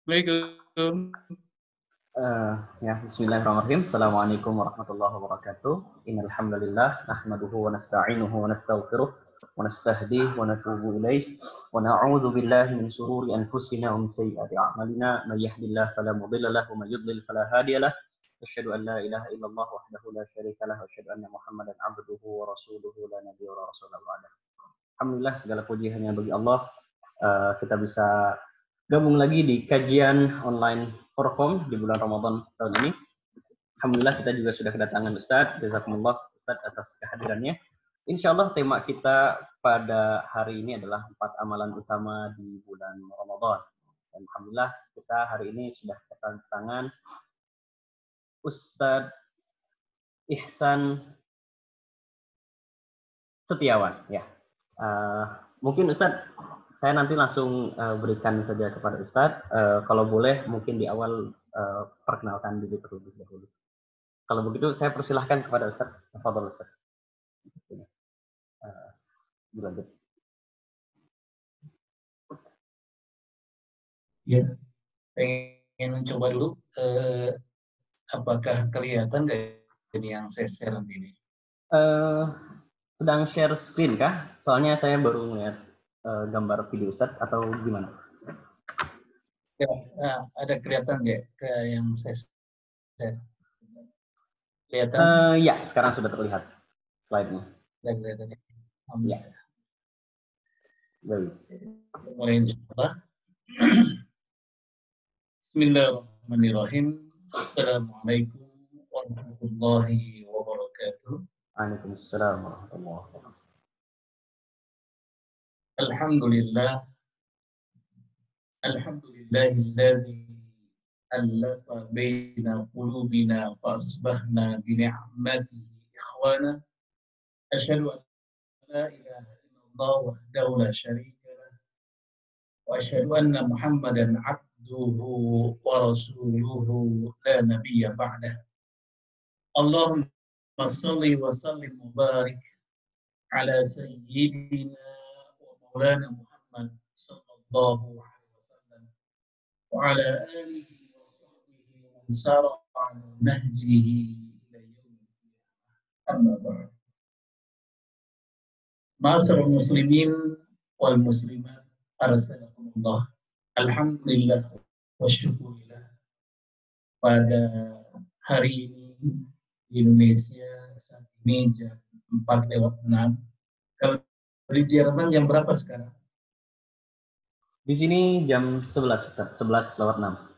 Assalamualaikum. Bismillahirrahmanirrahim. Assalamualaikum warahmatullahi wabarakatuh. Innal hamdalillah nahmaduhu wa nasta'inuhu wa nastaghfiruh wa nastahdihi wa natubu ilaih wa na'udzu billahi min shururi anfusina wa min sayyiati a'malina may yahdihillahu fala mudilla lahu wa may yudlil fala hadiya lahu. Asyhadu an la ilaha illallah wahdahu la syarika lahu wa asyhadu anna Muhammadan 'abduhu wa rasuluhu la nabiyya wa rasulullah ba'da. Alhamdulillah segala puji hanya bagi Allah. Kita bisa gabung lagi di kajian online Forkom di bulan Ramadan tahun ini. Alhamdulillah kita juga sudah kedatangan Ustadz. Jazakumullah Ustadz atas kehadirannya. Insya Allah tema kita pada hari ini adalah 4 amalan utama di bulan Ramadan. Dan Alhamdulillah kita hari ini sudah kedatangan Ustadz Ihsan Setiawan. Ya, mungkin Ustadz saya nanti langsung berikan saja kepada Ustadz. Kalau boleh mungkin di awal perkenalkan diri terlebih dahulu. Kalau begitu saya persilahkan kepada Ustadz. Tafadhol Ustadz. Dilanjut. Ya, pengen mencoba dulu. Apakah kelihatan nggak ini yang saya share ini? Sedang share screen kah? Soalnya saya baru melihat gambar video Ustadz atau gimana? Ya, ada kelihatan nggak kayak yang saya share? Kelihatan? Ya, sekarang sudah terlihat slide-nya. Sudah kelihatan ya? Ya. Baik. Mulai insyaallah. Bismillahirrahmanirrahim. Assalamualaikum warahmatullahi wabarakatuh. Waalaikumsalam warahmatullahi wabarakatuh. Alhamdulillah. Alhamdulillahilladzi alafa baina qulubina fa asbahna bi ni'matihi ikhwana. Asyhadu an la ilaha illallah wahdahu la syarika lah wa asyhadu anna Muhammadan abduhu wa rasuluhu la nabiyya ba'dah. Allahumma shalli wa sallim wa barik ala sayyidina wa maulana Muhammad sallallahu alaihi wasallam wa ala alihi wa sahbihi wa man sara ala nahjihi ila yaumil qiyamah. Amma ba'd. Ma'asyiral muslimin wal muslimat, arasalakumullah. Alhamdulillah wa syukurillah. Pada hari ini di Indonesia saat ini jam 4:06. Kalau di Jerman jam berapa sekarang? Di sini jam 11, 11:06.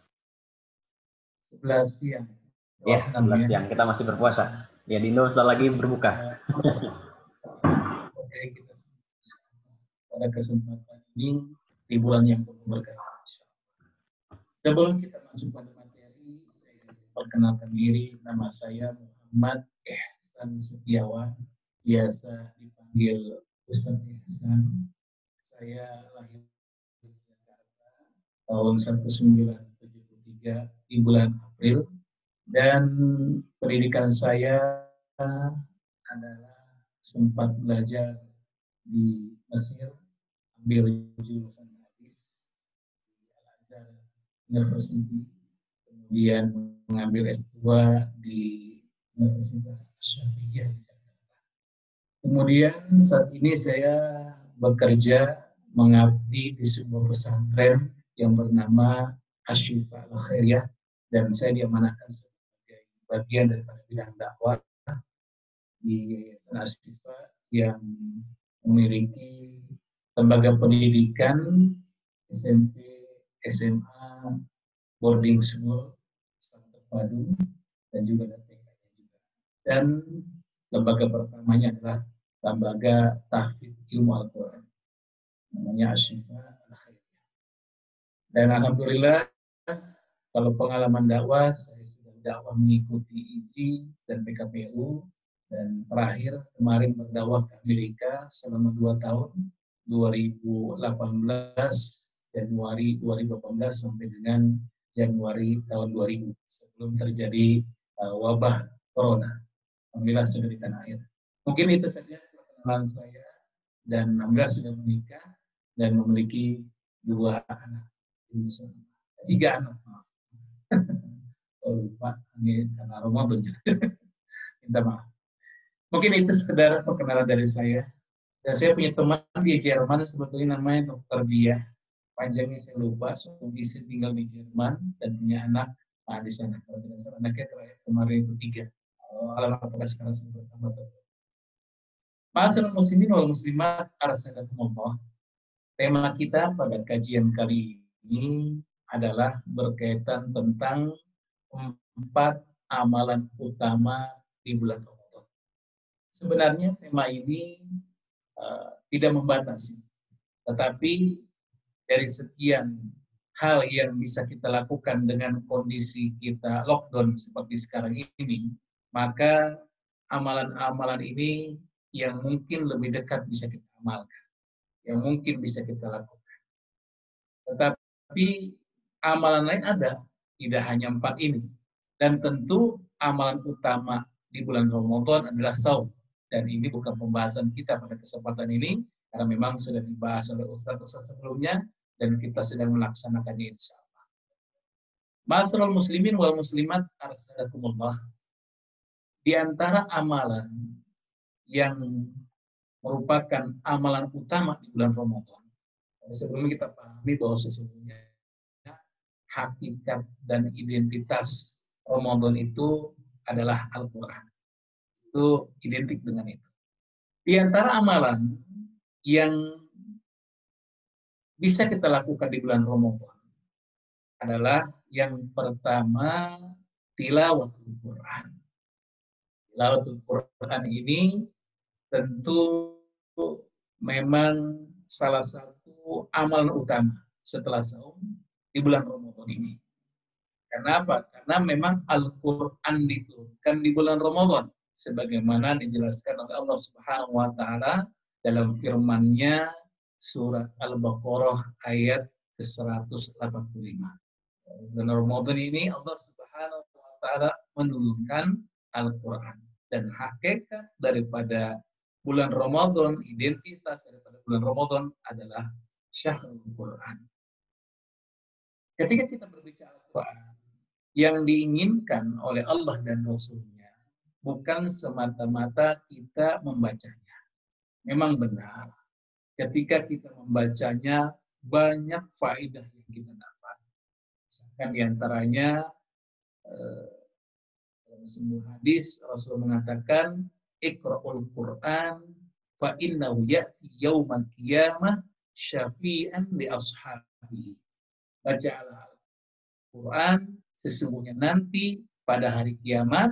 11 siang. Ya, 11 siang. Kita masih berpuasa. Ya, di Indo setelah lagi berbuka. Oke, kita pada kesempatan ini di bulan yang penuh berkah. Sebelum kita masuk pada materi, saya perkenalkan diri. Nama saya Muhammad Ihsan Setiawan, biasa dipanggil Ustaz Ihsan. Saya lahir di Jakarta tahun 1973 di bulan April, dan pendidikan saya adalah sempat belajar di Mesir, ambil jurusan hadis di Al-Azhar University, kemudian mengambil S2 di Universitas Syafi'iyah di Jakarta. Kemudian saat ini saya bekerja mengabdi di sebuah pesantren yang bernama Asy-Syifa Al-Khairiyah, dan saya diamanahkan sebagai bagian daripada bidang dakwah di Yayasan Asy-Syifa yang memiliki lembaga pendidikan SMP, SMA, boarding school, terpadu, dan juga TK juga. Dan lembaga pertamanya adalah lembaga tahfidz ilmu Al-Quran, namanya Asy-Syifa Al-Khairiyah. Dan alhamdulillah, kalau pengalaman dakwah, saya sudah dakwah mengikuti IZI dan PKPU, dan terakhir kemarin berdakwah ke Amerika selama 2 tahun, 2018 Januari 2018 sampai dengan Januari tahun 2000, sebelum terjadi wabah corona. Alhamdulillah sudah di tanah air. Mungkin itu saja perkenalan saya, dan alhamdulillah sudah menikah dan memiliki 2 anak. 3 anak. Oh, lupa, ini karena Ramadan. Minta maaf. Mungkin itu sekedar perkenalan dari saya. Dan saya punya teman di Jerman, sebetulnya namanya Dokter Dia. Panjangnya saya lupa, suami istri tinggal di Jerman dan punya anak di sana. Kalau tidak salah, anaknya terakhir kemarin itu 3. Alhamdulillah sekarang sudah bertambah. Ma'asyiral muslimin wal muslimat, arasadakumullah. Tema kita pada kajian kali ini adalah berkaitan tentang 4 amalan utama di bulan Ramadan. Sebenarnya tema ini tidak membatasi, tetapi dari sekian hal yang bisa kita lakukan dengan kondisi kita lockdown seperti sekarang ini, maka amalan-amalan ini yang mungkin lebih dekat bisa kita amalkan, yang mungkin bisa kita lakukan. Tetapi amalan lain ada, tidak hanya 4 ini. Dan tentu amalan utama di bulan Ramadan adalah saum. Dan ini bukan pembahasan kita pada kesempatan ini, karena memang sudah dibahas oleh Ustaz-Ustaz sebelumnya, dan kita sedang melaksanakannya insya Allah. Ma'asyiral muslimin wal muslimat, arasadakumullah. Di antara amalan yang merupakan amalan utama di bulan Ramadan, sebelumnya kita pahami bahwa sesungguhnya hakikat dan identitas Ramadan itu adalah Al-Quran. Itu identik dengan itu. Di antara amalan yang bisa kita lakukan di bulan Ramadan adalah yang pertama, tilawatul Quran. Tilawatul Quran ini tentu memang salah satu amalan utama setelah saum di bulan Ramadan ini. Kenapa? Karena memang Al-Quran diturunkan di bulan Ramadan, sebagaimana dijelaskan oleh Allah Subhanahu wa Ta'ala dalam firman-Nya surat Al-Baqarah ayat ke-185. Bulan Ramadan ini Allah Subhanahu wa Ta'ala menurunkan Al-Quran, dan hakikat daripada bulan Ramadan, identitas daripada bulan Ramadan adalah Syahrul Quran. Ketika kita berbicara Al-Quran, yang diinginkan oleh Allah dan Rasul-Nya bukan semata-mata kita membacanya. Memang benar, ketika kita membacanya banyak faedah yang kita dapat. Misalkan diantaranya dalam sebuah hadis Rasul mengatakan, Iqra'ul Quran fa innahu ya'ti yaumal qiyamah syafi'an li ashabihi. Bacalah Al-Quran, sesungguhnya nanti pada hari kiamat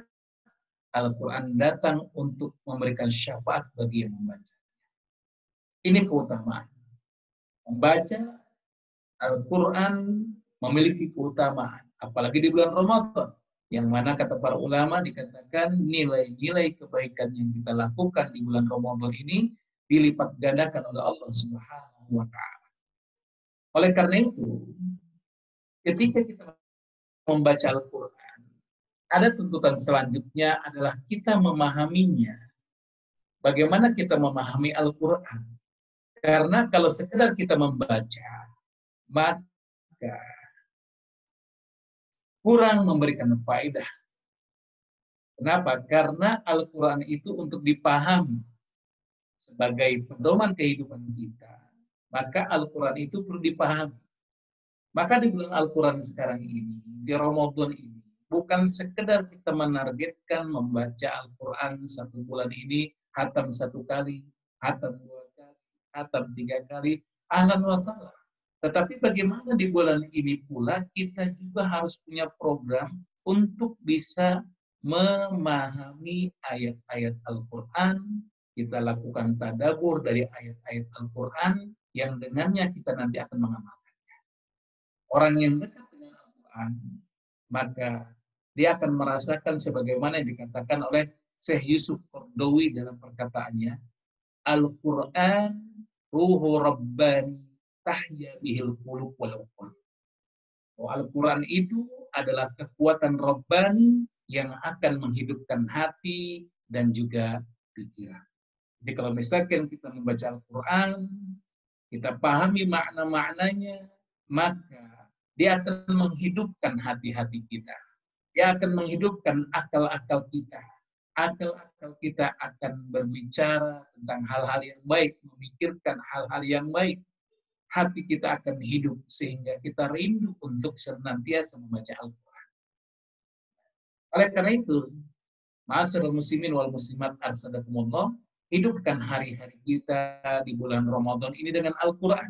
Al-Quran datang untuk memberikan syafaat bagi yang membaca. Ini keutamaan. Membaca Al-Quran memiliki keutamaan, apalagi di bulan Ramadan, yang mana kata para ulama dikatakan nilai-nilai kebaikan yang kita lakukan di bulan Ramadan ini dilipat gandakan oleh Allah Subhanahu wa Ta'ala. Oleh karena itu, ketika kita membaca Al-Quran, ada tuntutan selanjutnya adalah kita memahaminya. Bagaimana kita memahami Al-Quran? Karena kalau sekedar kita membaca, maka kurang memberikan faedah. Kenapa? Karena Al-Quran itu untuk dipahami sebagai pedoman kehidupan kita. Maka Al-Quran itu perlu dipahami. Maka di bulan Al-Quran sekarang ini, di Ramadan ini, bukan sekedar kita menargetkan membaca Al-Quran 1 bulan ini, hatam 1 kali, hatam 2 kali, hatam 3 kali, ahlan wa sahlan. Tetapi bagaimana di bulan ini pula kita juga harus punya program untuk bisa memahami ayat-ayat Al-Quran, kita lakukan tadabbur dari ayat-ayat Al-Quran yang dengannya kita nanti akan mengamalkan. Orang yang dekat dengan Al-Quran, maka dia akan merasakan sebagaimana yang dikatakan oleh Syekh Yusuf Qardawi dalam perkataannya, Al-Quran ruhu rabbani tahya bihil qulub wal uqul. Al-Quran itu adalah kekuatan rabbani yang akan menghidupkan hati dan juga pikiran. Jadi kalau misalkan kita membaca Al-Quran, kita pahami makna-maknanya, maka Dia akan menghidupkan hati-hati kita. Dia akan menghidupkan akal-akal kita. Akal-akal kita akan berbicara tentang hal-hal yang baik, memikirkan hal-hal yang baik. Hati kita akan hidup sehingga kita rindu untuk senantiasa membaca Al-Quran. Oleh karena itu, ma'asyiral muslimin wal muslimat arsadakumullah, hidupkan hari-hari kita di bulan Ramadan ini dengan Al-Quran.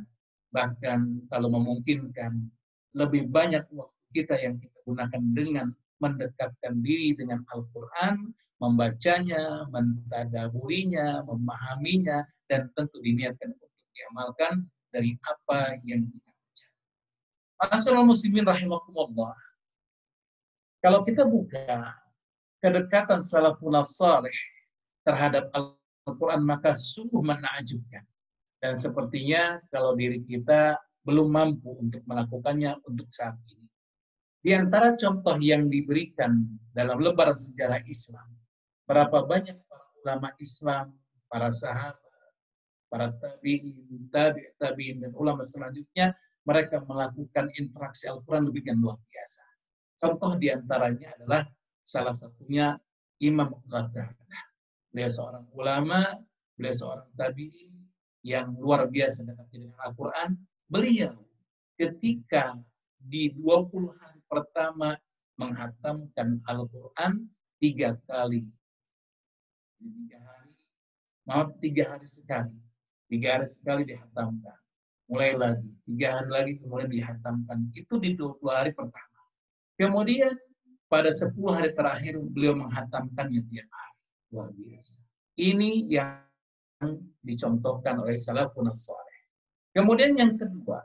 Bahkan kalau memungkinkan, lebih banyak waktu kita yang kita gunakan dengan mendekatkan diri dengan Al-Quran, membacanya, mentadaburinya, memahaminya, dan tentu diniatkan untuk diamalkan dari apa yang kita baca. Ma'asyiral muslimin rahimakumullah. Kalau kita buka kedekatan salafun salih terhadap Al-Quran, maka sungguh menakjubkan. Dan sepertinya kalau diri kita belum mampu untuk melakukannya untuk saat ini. Di antara contoh yang diberikan dalam lembaran sejarah Islam, berapa banyak para ulama Islam, para sahabat, para tabi'in, dan ulama selanjutnya, mereka melakukan interaksi Al-Quran demikian luar biasa. Contoh diantaranya adalah salah satunya Imam Ghazali. Beliau seorang ulama, beliau seorang tabi'in yang luar biasa dekat dengan Al-Quran. Beliau ketika di 20 hari pertama menghatamkan Al-Quran 3 kali. 3 hari sekali. 3 hari sekali dihatamkan. Mulai lagi, 3 hari lagi kemudian dihatamkan. Itu di 20 hari pertama. Kemudian pada 10 hari terakhir beliau menghatamkannya tiap hari. Luar biasa. Ini yang dicontohkan oleh salafun salih. Kemudian yang kedua,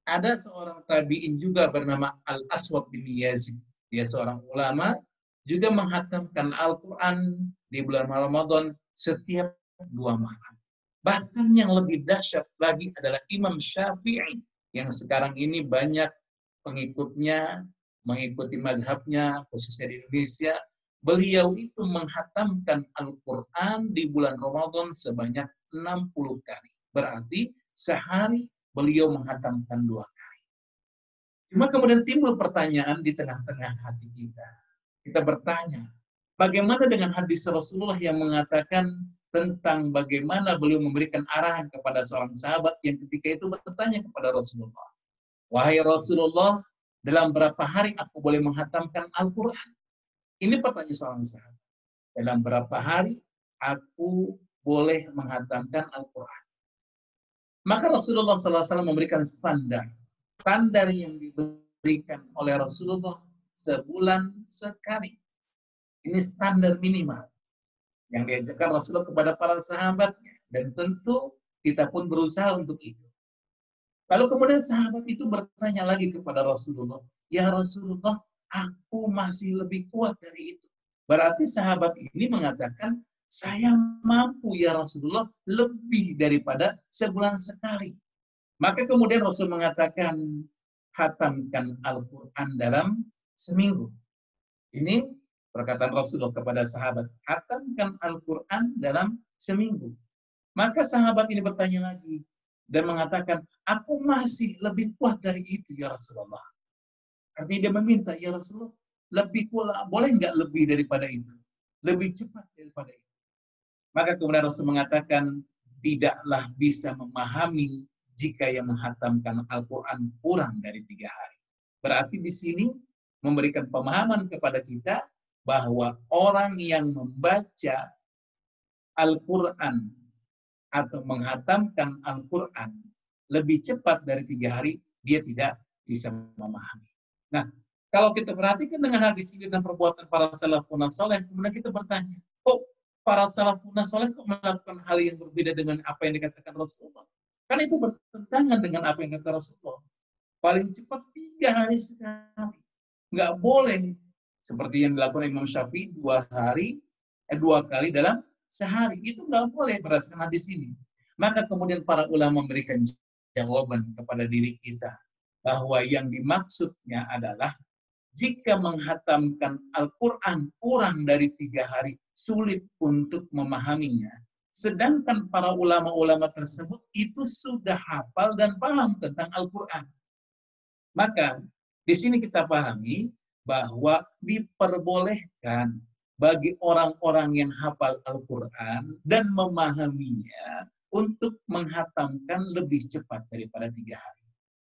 ada seorang tabi'in juga bernama Al-Aswad bin Yazid. Dia seorang ulama, juga menghatamkan Al-Quran di bulan Ramadan setiap 2 malam. Bahkan yang lebih dahsyat lagi adalah Imam Syafi'i, yang sekarang ini banyak pengikutnya, mengikuti mazhabnya, khususnya di Indonesia. Beliau itu menghatamkan Al-Quran di bulan Ramadan sebanyak 60 kali. Berarti sehari beliau menghatamkan 2 kali. Cuma kemudian timbul pertanyaan di tengah-tengah hati kita. Kita bertanya, bagaimana dengan hadis Rasulullah yang mengatakan tentang bagaimana beliau memberikan arahan kepada seorang sahabat yang ketika itu bertanya kepada Rasulullah, wahai Rasulullah, dalam berapa hari aku boleh menghatamkan Al-Quran? Ini pertanyaan seorang sahabat. Dalam berapa hari aku boleh menghatamkan Al-Quran? Maka Rasulullah SAW memberikan standar. Standar yang diberikan oleh Rasulullah sebulan sekali. Ini standar minimal yang diajarkan Rasulullah kepada para sahabatnya. Dan tentu kita pun berusaha untuk itu. Lalu kemudian sahabat itu bertanya lagi kepada Rasulullah, ya Rasulullah, aku masih lebih kuat dari itu. Berarti sahabat ini mengatakan, saya mampu ya Rasulullah lebih daripada sebulan sekali. Maka kemudian Rasul mengatakan, khatamkan Al-Quran dalam seminggu. Ini perkataan Rasulullah kepada sahabat, khatamkan Al-Quran dalam seminggu. Maka sahabat ini bertanya lagi dan mengatakan, aku masih lebih kuat dari itu ya Rasulullah. Artinya dia meminta, ya Rasulullah, lebih kuat, boleh nggak lebih daripada itu? Lebih cepat daripada itu. Maka kemudian Rasul mengatakan, tidaklah bisa memahami jika yang menghatamkan Al-Quran kurang dari 3 hari. Berarti di sini memberikan pemahaman kepada kita bahwa orang yang membaca Al-Quran atau menghatamkan Al-Quran lebih cepat dari 3 hari, dia tidak bisa memahami. Nah, kalau kita perhatikan dengan hadis ini dan perbuatan para salafun saleh, kemudian kita bertanya, kok para salafun saleh kok melakukan hal yang berbeda dengan apa yang dikatakan Rasulullah? Kan itu bertentangan dengan apa yang kata Rasulullah. Paling cepat 3 hari sekali. Nggak boleh seperti yang dilakukan Imam Syafi'i 2 kali dalam sehari. Itu nggak boleh berdasarkan hadis ini. Maka kemudian para ulama memberikan jawaban kepada diri kita bahwa yang dimaksudnya adalah jika menghatamkan Al-Quran kurang dari 3 hari, sulit untuk memahaminya. Sedangkan para ulama-ulama tersebut itu sudah hafal dan paham tentang Al-Quran. Maka Di sini kita pahami bahwa diperbolehkan bagi orang-orang yang hafal Al-Quran dan memahaminya untuk menghatamkan lebih cepat daripada 3 hari.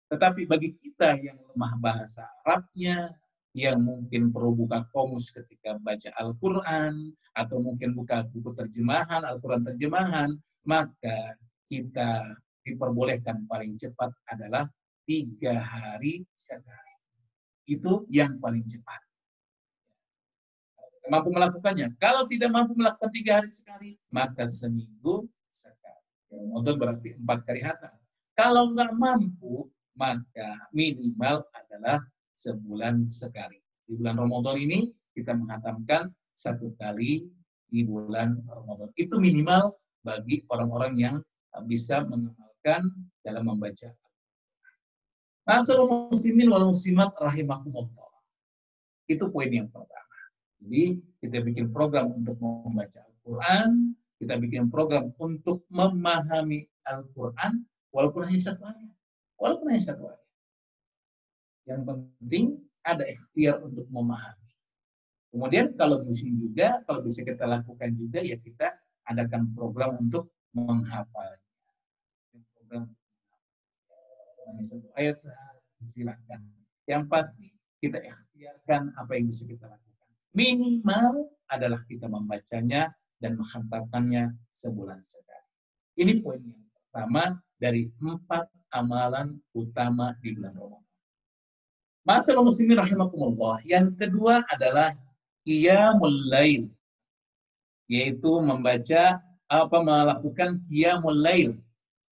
Tetapi bagi kita yang lemah bahasa Arabnya, yang mungkin perlu buka komus ketika baca Al-Quran, atau mungkin buka buku terjemahan, Al-Quran terjemahan, maka kita diperbolehkan paling cepat adalah 3 hari sekali. Itu yang paling cepat. Mampu melakukannya. Kalau tidak mampu melakukan 3 hari sekali, maka seminggu sekali. Ramadan berarti 4 kali hatam. Kalau nggak mampu, maka minimal adalah sebulan sekali. Di bulan Ramadan ini kita menghatamkan 1 kali di bulan Ramadan. Itu minimal bagi orang-orang yang bisa mengamalkan dalam membaca. Ma'asyiral muslimin wal muslimat rahimakumullah. Itu poin yang pertama. Jadi kita bikin program untuk membaca Al-Quran, kita bikin program untuk memahami Al-Quran, walaupun hanya 1 ayat. Walaupun hanya 1 ayat. Yang penting ada ikhtiar untuk memahami. Kemudian kalau bisa kita lakukan juga, ya kita adakan program untuk menghafalnya. Program hanya 1 ayat, silakan. Yang pasti kita ikhtiarkan apa yang bisa kita lakukan. Minimal adalah kita membacanya dan menghantarkannya sebulan sekali. Ini poin yang pertama dari 4 amalan utama di bulan Ramadan. Ma'asyiral muslimin rahimakumullah. Yang kedua adalah qiyamul lail, yaitu melakukan qiyamul lail.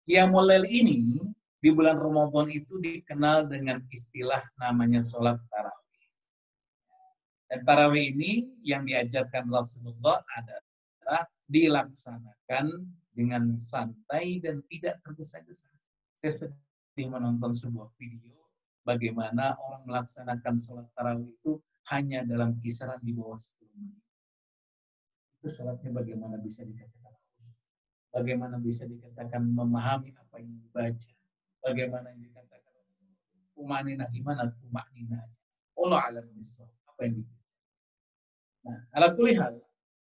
Qiyamul lail ini di bulan Ramadan itu dikenal dengan istilah namanya sholat tarawih. Dan tarawih ini yang diajarkan Rasulullah adalah dilaksanakan dengan santai dan tidak tergesa-gesa. Saya sedang menonton sebuah video bagaimana orang melaksanakan sholat tarawih itu hanya dalam kisaran di bawah 10 menit. Itu sholatnya bagaimana bisa dikatakan khusyuk, bagaimana bisa dikatakan memahami apa yang dibaca, bagaimana yang dikatakan tumaninah, gimana tumaninah. Allah alam bisawab, apa yang dibaca. Nah, ala kulli hal,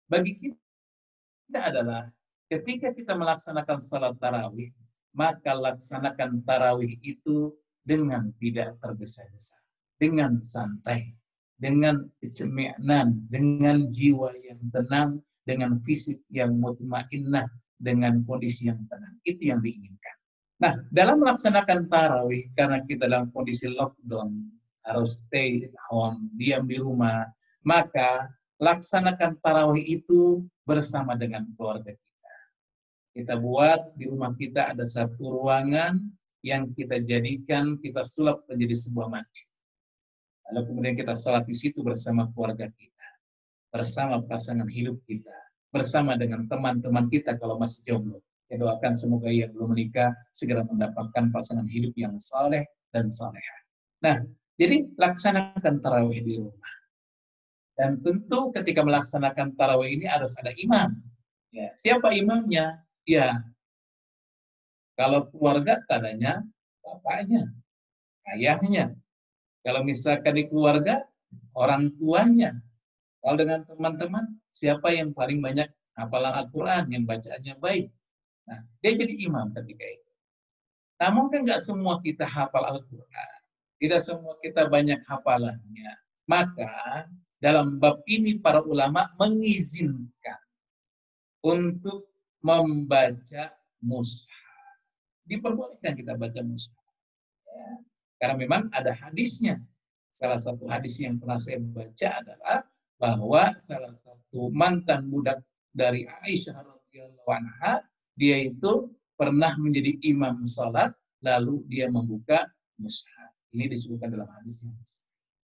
bagi kita adalah ketika kita melaksanakan salat tarawih, maka laksanakan tarawih itu dengan tidak tergesa-gesa, dengan santai, dengan itsmi'nan, dengan jiwa yang tenang, dengan fisik yang mutmainnah, dengan kondisi yang tenang. Itu yang diinginkan. Nah, dalam melaksanakan tarawih, karena kita dalam kondisi lockdown, harus stay at home, diam di rumah, maka laksanakan tarawih itu bersama dengan keluarga kita. Kita buat di rumah kita ada 1 ruangan yang kita jadikan, kita sulap menjadi sebuah masjid. Lalu kemudian kita salat di situ bersama keluarga kita, bersama pasangan hidup kita, bersama dengan teman-teman kita kalau masih jomblo. Saya doakan semoga yang belum menikah segera mendapatkan pasangan hidup yang saleh dan salehah. Nah, jadi laksanakan tarawih di rumah. Dan tentu ketika melaksanakan tarawih ini harus ada imam. Ya, siapa imamnya? Ya, kalau keluarga tadanya bapaknya, ayahnya. Kalau misalkan di keluarga, orang tuanya. Kalau dengan teman-teman, siapa yang paling banyak hafalan Al-Quran, yang bacaannya baik. Nah, dia jadi imam ketika itu. Namun kan nggak semua kita hafal Al-Quran. Tidak semua kita banyak hafalannya. Maka dalam bab ini para ulama mengizinkan untuk membaca mushaf. Diperbolehkan kita baca mushaf. Ya. Karena memang ada hadisnya. Salah satu hadis yang pernah saya baca adalah bahwa salah satu mantan budak dari Aisyah radhiyallahu anha, dia itu pernah menjadi imam salat, lalu dia membuka mushaf. Ini disebutkan dalam hadisnya.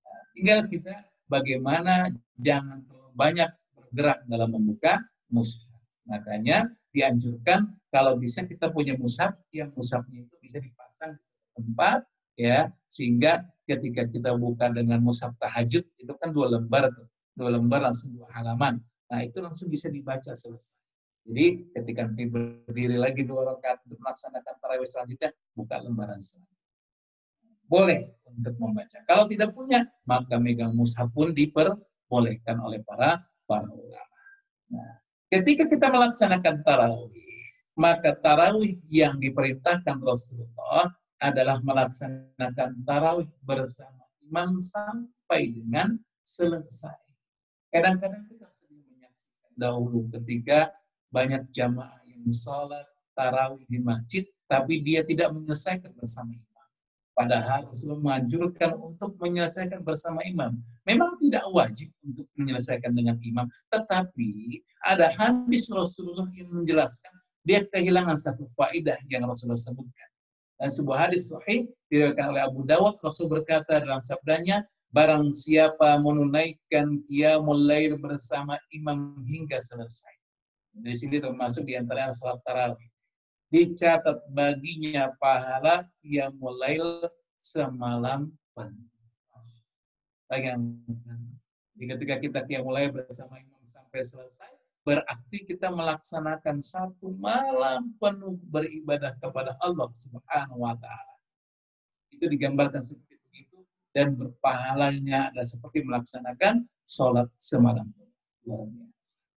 Nah, tinggal kita bagaimana jangan terlalu banyak bergerak dalam membuka mushaf. Makanya dianjurkan kalau bisa kita punya mushaf, yang mushafnya itu bisa dipasang di tempat, ya, sehingga ketika kita buka dengan mushaf tahajud itu kan 2 lembar tuh, 2 lembar langsung 2 halaman. Nah, itu langsung bisa dibaca selesai. Jadi ketika berdiri lagi 2 rakaat untuk melaksanakan tarawih selanjutnya, buka lembaran selanjutnya. boleh untuk membaca. Kalau tidak punya, maka megang mushaf pun diperbolehkan oleh para ulama. Nah, ketika kita melaksanakan tarawih, maka tarawih yang diperintahkan Rasulullah adalah melaksanakan tarawih bersama imam sampai dengan selesai. Kadang-kadang kita sering menyaksikan dahulu ketika banyak jamaah yang sholat tarawih di masjid, tapi dia tidak menyelesaikan bersama imam. Padahal Rasulullah menganjurkan untuk menyelesaikan bersama imam. Memang tidak wajib untuk menyelesaikan dengan imam, tetapi ada hadis Rasulullah yang menjelaskan dia kehilangan satu faedah yang Rasulullah sebutkan. Dan sebuah hadis sahih diriwayatkan oleh Abu Dawud, Rasul berkata dalam sabdanya, barang siapa menunaikan qiyamul lail bersama imam hingga selesai. Di sini termasuk di antara salat tarawih. Dicatat baginya pahala qiyamul lail semalam penuh. Bayangkan, ketika kita qiyamul lail bersama imam sampai selesai, berarti kita melaksanakan satu malam penuh beribadah kepada Allah Subhanahu wa Ta'ala. Itu digambarkan seperti itu, dan berpahalanya ada seperti melaksanakan sholat semalam penuh.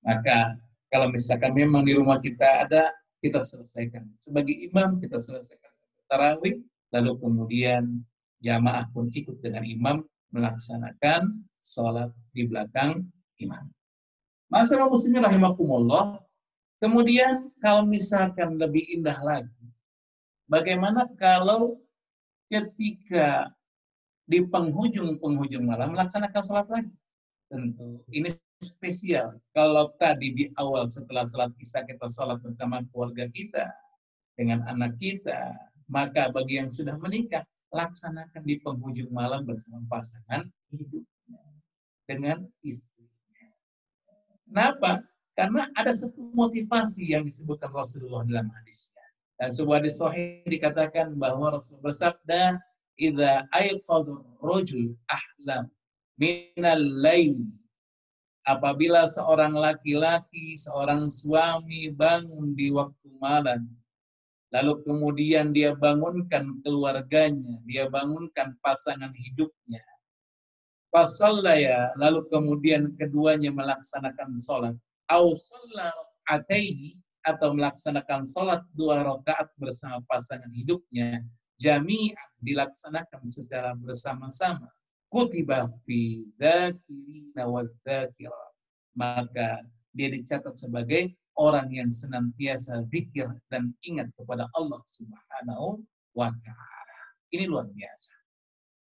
Maka kalau misalkan memang di rumah kita ada, kita selesaikan. Sebagai imam, kita selesaikan tarawih, lalu kemudian jamaah pun ikut dengan imam melaksanakan sholat di belakang imam. Masyaallah muslimin rahimakumullah. Kemudian kalau misalkan lebih indah lagi, bagaimana kalau ketika di penghujung malam melaksanakan sholat lagi? Tentu ini spesial. Kalau tadi di awal setelah sholat isya kita sholat bersama keluarga kita, dengan anak kita, maka bagi yang sudah menikah, laksanakan di penghujung malam bersama pasangan hidupnya dengan istrinya. Kenapa? Karena ada satu motivasi yang disebutkan Rasulullah dalam hadisnya. Dan sebuah hadis sahih dikatakan bahwa Rasulullah bersabda, "Idza ayqadha ar-rajul ahlam minal lail." Apabila seorang laki-laki, seorang suami bangun di waktu malam, lalu kemudian dia bangunkan keluarganya, dia bangunkan pasangan hidupnya, fasallaya, lalu kemudian keduanya melaksanakan sholat, au shalla ataihi, atau melaksanakan sholat 2 rakaat bersama pasangan hidupnya, jami'an, dilaksanakan secara bersama-sama, kutiba fi dzakirina wadz-dzakirat, maka dia dicatat sebagai orang yang senantiasa zikir dan ingat kepada Allah Subhanahu wa Ta'ala. Ini luar biasa.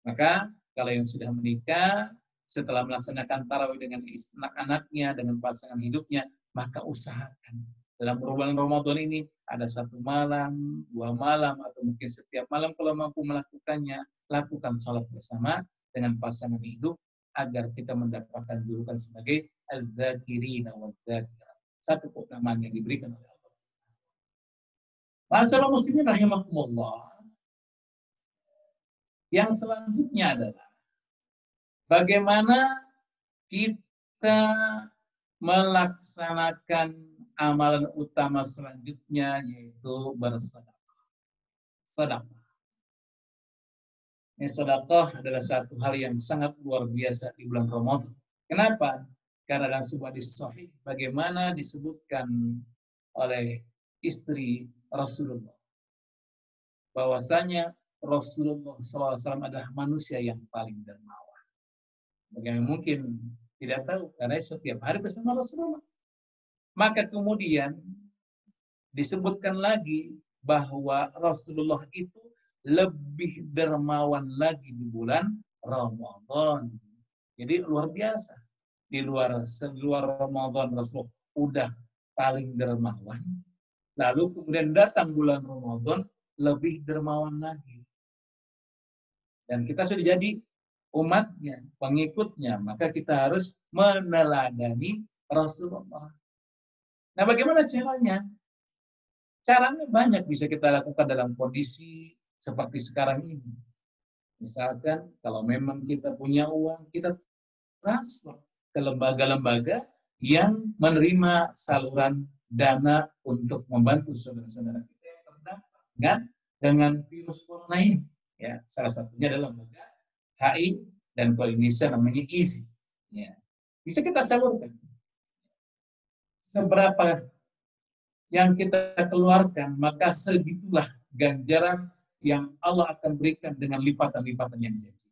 Maka kalau yang sudah menikah, setelah melaksanakan tarawih dengan anak-anaknya, dengan pasangan hidupnya, maka usahakan dalam bulan Ramadan ini ada 1 malam, 2 malam, atau mungkin setiap malam kalau mampu melakukannya, lakukan sholat bersama dengan pasangan hidup agar kita mendapatkan julukan sebagai az-zakirina wadz-zakirat. Satu keutamaan yang diberikan oleh Allah. Masyaallah muslimin rahimakumullah. Yang selanjutnya adalah bagaimana kita melaksanakan amalan utama selanjutnya, yaitu bersedekah. Sedekah. Sedekah adalah satu hal yang sangat luar biasa di bulan Ramadan. Kenapa? Karena dalam sebuah hadis sahih bagaimana disebutkan oleh istri Rasulullah bahwasanya Rasulullah SAW adalah manusia yang paling dermawan. Bagaimana mungkin tidak tahu, karena setiap hari bersama Rasulullah. Maka kemudian disebutkan lagi bahwa Rasulullah itu lebih dermawan lagi di bulan Ramadan. Jadi luar biasa. Di luar Ramadan Rasulullah udah paling dermawan. Lalu kemudian datang bulan Ramadan lebih dermawan lagi. Dan kita sudah jadi umatnya, pengikutnya, maka kita harus meneladani Rasulullah. Nah, bagaimana caranya? Caranya banyak bisa kita lakukan dalam kondisi seperti sekarang ini. Misalkan kalau memang kita punya uang, kita transfer ke lembaga-lembaga yang menerima saluran dana untuk membantu saudara-saudara kita yang terdampak dengan virus corona ini. Ya, salah satunya adalah lembaga HI dan kalau Indonesia namanya IZI. Ya. Bisa kita salurkan. Seberapa yang kita keluarkan, maka segitulah ganjaran yang Allah akan berikan dengan lipatan-lipatan yang jadi.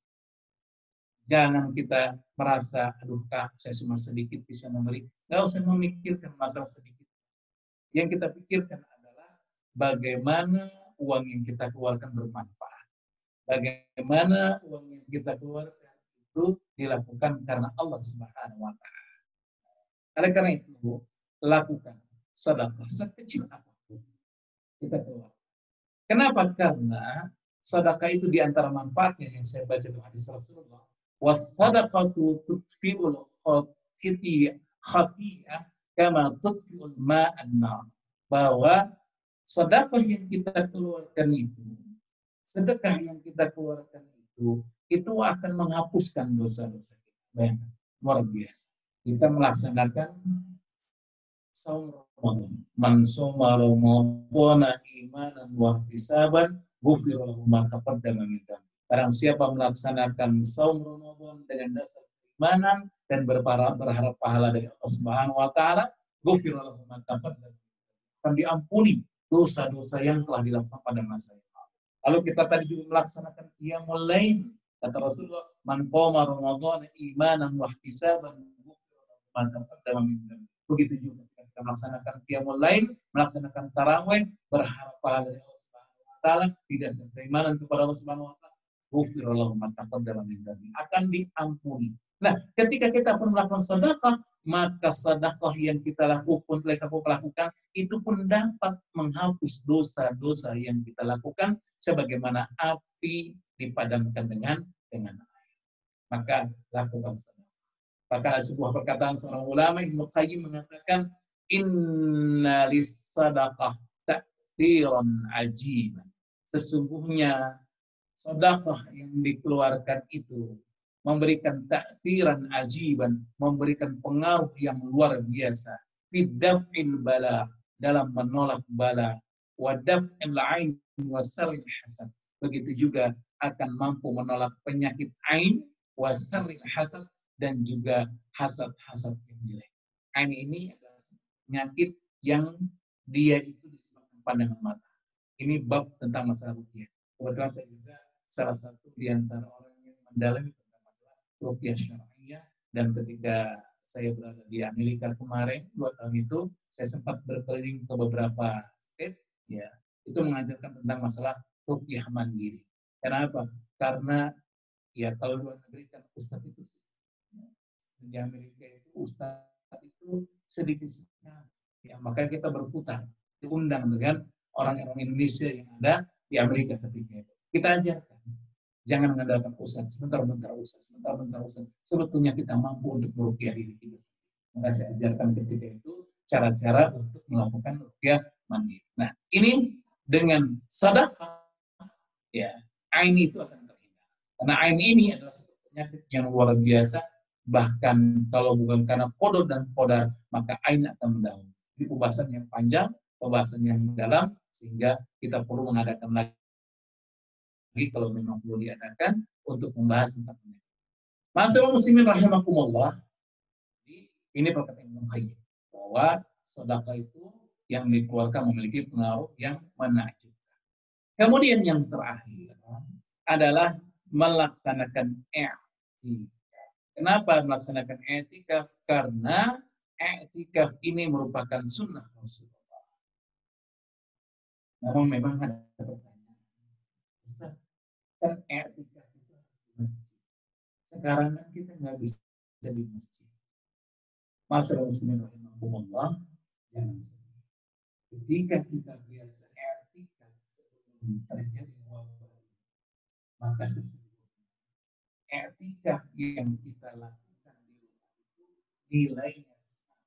Jangan kita merasa, aduh Kak, saya cuma sedikit bisa memberi. Nggak usah memikirkan masalah sedikit. Yang kita pikirkan adalah bagaimana uang yang kita keluarkan bermanfaat. Bagaimana uang yang kita keluarkan itu dilakukan karena Allah Subhanahu wa Ta'ala. Oleh karena itu, lakukan sedekah sekecil apapun kita keluar. Kenapa? Karena sedekah itu di antara manfaatnya yang saya baca di hadis Rasulullah, was-sadaqatu tudfi'ul khati'ah kama tudfi'ul ma'an nar. Bahwa sedekah yang kita keluarkan itu, sedekah yang kita keluarkan itu akan menghapuskan dosa-dosa kita. Bayangkan, luar biasa. Kita melaksanakan saum Ramadan. Man shoma Ramadhana imanan wa ihtisaban ghufira lahu ma taqaddama min dhanbi. Barang siapa melaksanakan saum Ramadan dengan dasar keimanan dan berharap pahala dari Allah Subhanahu wa taala, ghufira lahu ma taqaddama. Akan diampuni dosa-dosa yang telah dilakukan pada masa yang lalu. Lalu kita tadi juga melaksanakan qiyamul lail. Kata Rasulullah, man qama Ramadhana imanan wa ihtisaban ghufira lahu ma taqaddama min dhanbi. Begitu juga kita melaksanakan qiyamul lail, melaksanakan tarawih, berharap pahala dari Allah Subhanahu wa taala, tidak keimanan kepada Allah Subhanahu wa taala, ghufira lahu ma taqaddama min dhanbi, akan diampuni. Nah, ketika kita pun melakukan sedekah, maka sedekah yang kita lakukan itu pun dapat menghapus dosa-dosa yang kita lakukan sebagaimana api dipadamkan dengan air. Maka lakukan sedekah. Maka sebuah perkataan seorang ulama Ibnu Qayyim mengatakan, inna lis-sadaqah ta'tsiran ajiban. Sesungguhnya sedekah yang dikeluarkan itu memberikan ta'tsiran ajiban, memberikan pengaruh yang luar biasa. Fi daf'il bala, dalam menolak bala, wa daf'il 'ain wa sarril hasad. Begitu juga akan mampu menolak penyakit ain, wa sarril hasad, dan juga hasad-hasad yang jelek. Ain ini adalah penyakit yang dia itu disebabkan pandangan mata. Ini bab tentang masalah ruqyah. Kebetulan saya juga salah satu di antara orang yang mendalami tentang masalah ruqyah syar'iyyah, dan ketika saya berada di Amerika kemarin 2 tahun itu, saya sempat berkeliling ke beberapa state, ya, itu mengajarkan tentang masalah ruqyah mandiri. Kenapa? Karena ya kalau luar negeri kan ustaz itu, di Amerika itu ustaz itu sedikit sekali. Ya, maka kita berputar, diundang dengan orang-orang Indonesia yang ada di Amerika ketika itu. Kita ajarkan, jangan mengandalkan ustaz, sebentar-bentar ustaz. Sebetulnya kita mampu untuk meruqyah diri kita. Maka saya ajarkan ketika itu cara-cara untuk melakukan ruqyah mandiri. Nah, ini dengan sedekah, ya, ain itu akan terhindar. Karena ain ini adalah satu penyakit yang luar biasa. Bahkan kalau bukan karena kodok dan kodar, maka ain akan mendahului. Ini pembahasan yang panjang, pembahasan yang dalam, sehingga kita perlu mengadakan lagi kalau memang perlu diadakan untuk membahas tentang penyakit. Masyaallah muslimin rahimakumullah. Ini perkataan Ibnu Qayyim bahwa sedekah itu yang dikeluarkan memiliki pengaruh yang menakjubkan. Kemudian yang terakhir adalah melaksanakan i'tikaf. Kenapa melaksanakan i'tikaf? Karena i'tikaf ini merupakan sunnah Rasulullah. Namun memang ada pertanyaan. Kan i'tikaf itu di masjid. Sekarang kan kita nggak bisa di masjid. Masyaallah muslimin rahimahumullah, jangan sedih. Ketika kita biasa i'tikaf sebelum terjadi wabah, maka sesungguhnya i'tikaf yang kita lakukan di rumah itu nilainya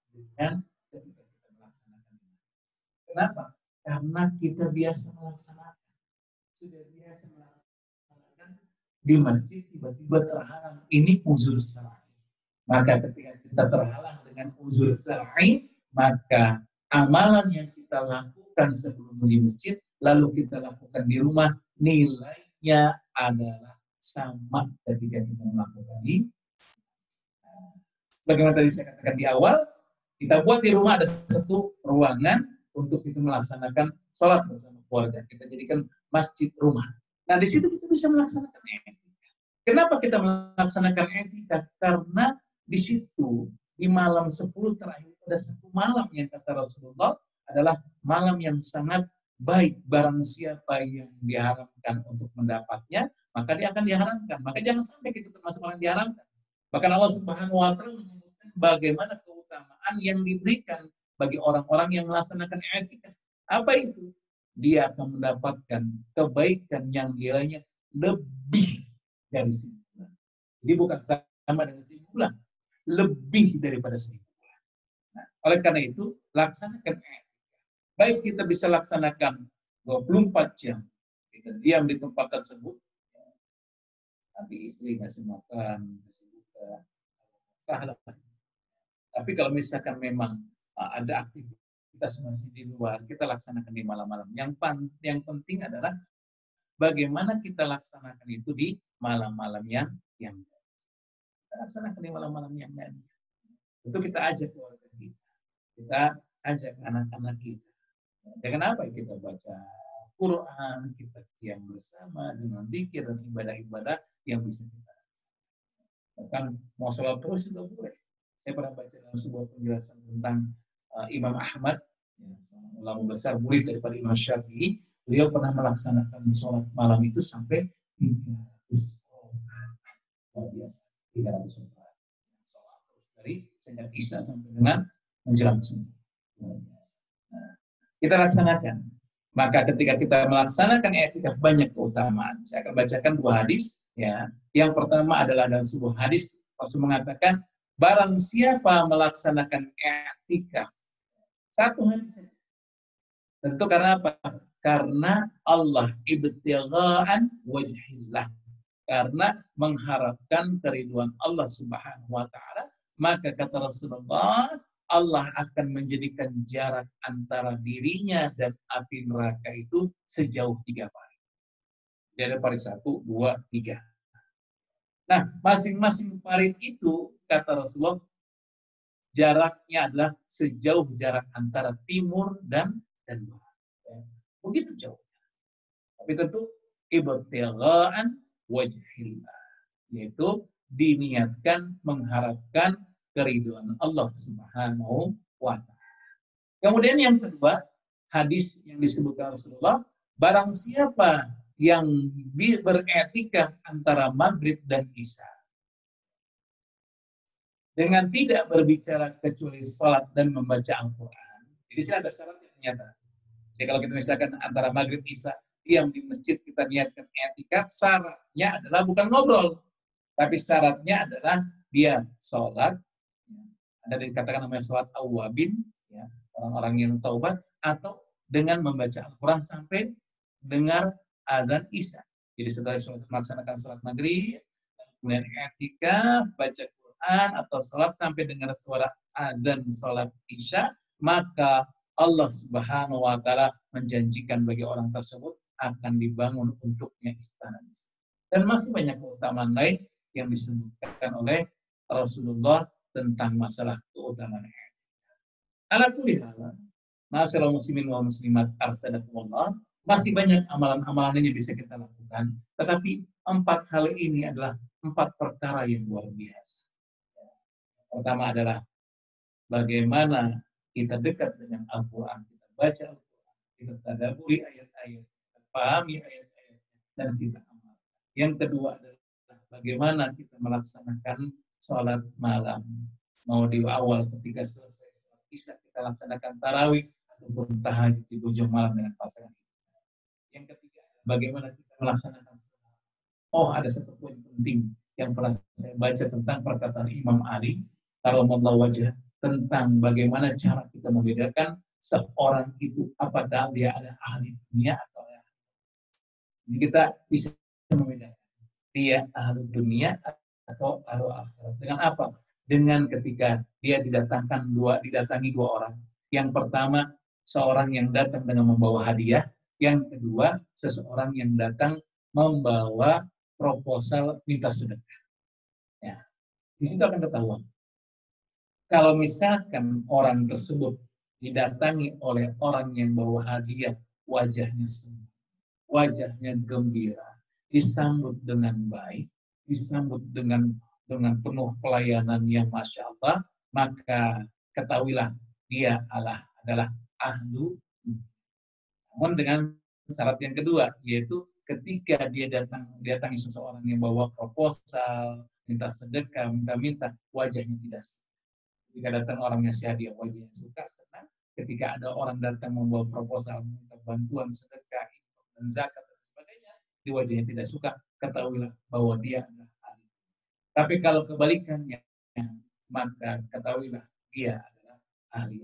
dengan ketika kita melaksanakan ini. Kenapa? Karena kita biasa melaksanakan. Sudah biasa melaksanakan di masjid, tiba-tiba terhalang. Ini uzur syar'i. Maka ketika kita terhalang dengan uzur syar'i, maka amalan yang kita lakukan sebelum di masjid, lalu kita lakukan di rumah, nilai niatnya adalah sama ketika kita melakukan ini. Bagaimana tadi saya katakan di awal, kita buat di rumah ada satu ruangan untuk kita melaksanakan sholat bersama keluarga. Kita jadikan masjid rumah. Nah, di situ kita bisa melaksanakan etika. Kenapa kita melaksanakan etika? Karena di situ, di malam 10 terakhir, ada satu malam yang kata Rasulullah adalah malam yang sangat baik. Barang siapa yang diharamkan untuk mendapatnya, maka dia akan diharamkan. Maka jangan sampai kita termasuk orang yang diharamkan. Bahkan Allah Subhanahu wa Ta'ala menyebutkan bagaimana keutamaan yang diberikan bagi orang-orang yang melaksanakan etika. Apa itu? Dia akan mendapatkan kebaikan yang nilainya lebih dari 1000 bulan. Jadi bukan sama dengan 1000 bulan, lebih daripada 1000 bulan. Nah, oleh karena itu, laksanakan etika. Baik kita bisa laksanakan 24 jam, kita diam di tempat tersebut, tapi istri ngasih makan, ngasih buka, salah. Tapi kalau misalkan memang ada aktivitas masih di luar, kita laksanakan di malam-malam. Yang penting adalah bagaimana kita laksanakan itu di malam-malam yang kita laksanakan di malam-malam yang lain. Itu kita ajak keluarga kita ajak anak-anak kita. Dengan apa? Kita baca Quran, kita diam bersama dengan zikir dan ibadah-ibadah yang bisa kita laksanakan. Bahkan mau sholat terus juga boleh. Saya pernah baca dalam sebuah penjelasan tentang Imam Ahmad, ulama besar murid daripada Imam Syafi'i. Beliau pernah melaksanakan sholat malam itu sampai 300 orang. Luar biasa, 300 orang. Sholat terus dari sejak Isya sampai dengan menjelang subuh. Nah, kita laksanakan. Maka ketika kita melaksanakan etika banyak keutamaan. Saya akan bacakan 2 hadis. Ya, yang pertama adalah dalam sebuah hadis Rasul mengatakan, barang siapa melaksanakan etikaf 1 hari saja. Tentu karena apa? Karena Allah ibtigha'an wajhillah. Karena mengharapkan keriduan Allah Subhanahu wa Ta'ala, maka kata Rasulullah, Allah akan menjadikan jarak antara dirinya dan api neraka itu sejauh 3 parit. Jadi ada parit 1, 2, 3. Nah, masing-masing parit itu, kata Rasulullah, jaraknya adalah sejauh jarak antara timur dan barat. Begitu jauh. Tapi tentu ibtigha'an wajhillah, yaitu diniatkan mengharapkan keriduan Allah Subhanahu wa Ta'ala. Kemudian yang kedua, hadis yang disebutkan Rasulullah, barang siapa yang beretika antara maghrib dan isya dengan tidak berbicara kecuali sholat dan membaca Al-Quran. Jadi sini ada syarat yang nyata. Jadi kalau kita misalkan antara maghrib isya diam di masjid, kita niatkan etika, syaratnya adalah bukan ngobrol, tapi syaratnya adalah dia sholat. Ada dikatakan namanya sholat awwabin, ya, orang-orang yang taubat, atau dengan membaca Al-Quran sampai dengar azan isya. Jadi setelah melaksanakan sholat maghrib, kemudian etika, baca Quran atau sholat sampai dengar suara azan sholat isya, maka Allah Subhanahu wa Ta'ala menjanjikan bagi orang tersebut akan dibangun untuknya istana. Dan masih banyak keutamaan lain yang disebutkan oleh Rasulullah tentang masalah keutamaan etika. Ala kulli hal, ma'asyiral muslimin wa muslimat arsadakumullah, masih banyak amalan-amalan yang bisa kita lakukan, tetapi 4 hal ini adalah 4 perkara yang luar biasa. Pertama adalah bagaimana kita dekat dengan Al-Quran, kita baca Al-Quran, kita tadabburi ayat-ayat, kita pahami ayat-ayat, dan kita amalkan. Yang kedua adalah bagaimana kita melaksanakan sholat malam. Mau di awal ketika selesai sholat isya kita laksanakan tarawih ataupun tahajud di ujung malam dengan pasangan. Yang ketiga, bagaimana kita melaksanakan sholat. Oh, ada satu poin penting yang pernah saya baca tentang perkataan Imam Ali karramallahu wajhah, tentang bagaimana cara kita membedakan seorang itu apakah dia ada ahli dunia atau ya. Jadi kita bisa membedakan dia ahli dunia atau ahli akhirat. Dengan apa? Dengan ketika dia didatangi 2 orang. Yang pertama, seorang yang datang dengan membawa hadiah. Yang kedua, seseorang yang datang membawa proposal minta sedekah. Ya, di situ akan ketahuan. Kalau misalkan orang tersebut didatangi oleh orang yang bawa hadiah, wajahnya senang, wajahnya gembira, disambut dengan baik, disambut dengan penuh pelayanan yang Masya Allah, maka ketahuilah dia adalah ahlu. Namun dengan syarat yang kedua, yaitu ketika dia datangi seseorang yang bawa proposal, minta sedekah, minta wajahnya tidak senang. Ketika datang orang yang hadiah, wajahnya suka, senang. Ketika ada orang datang membawa proposal, minta bantuan sedekah, dan zakat dan sebagainya, di wajahnya tidak suka, ketahuilah bahwa dia adalah ahli. Tapi kalau kebalikannya, maka ketahuilah dia adalah ahli.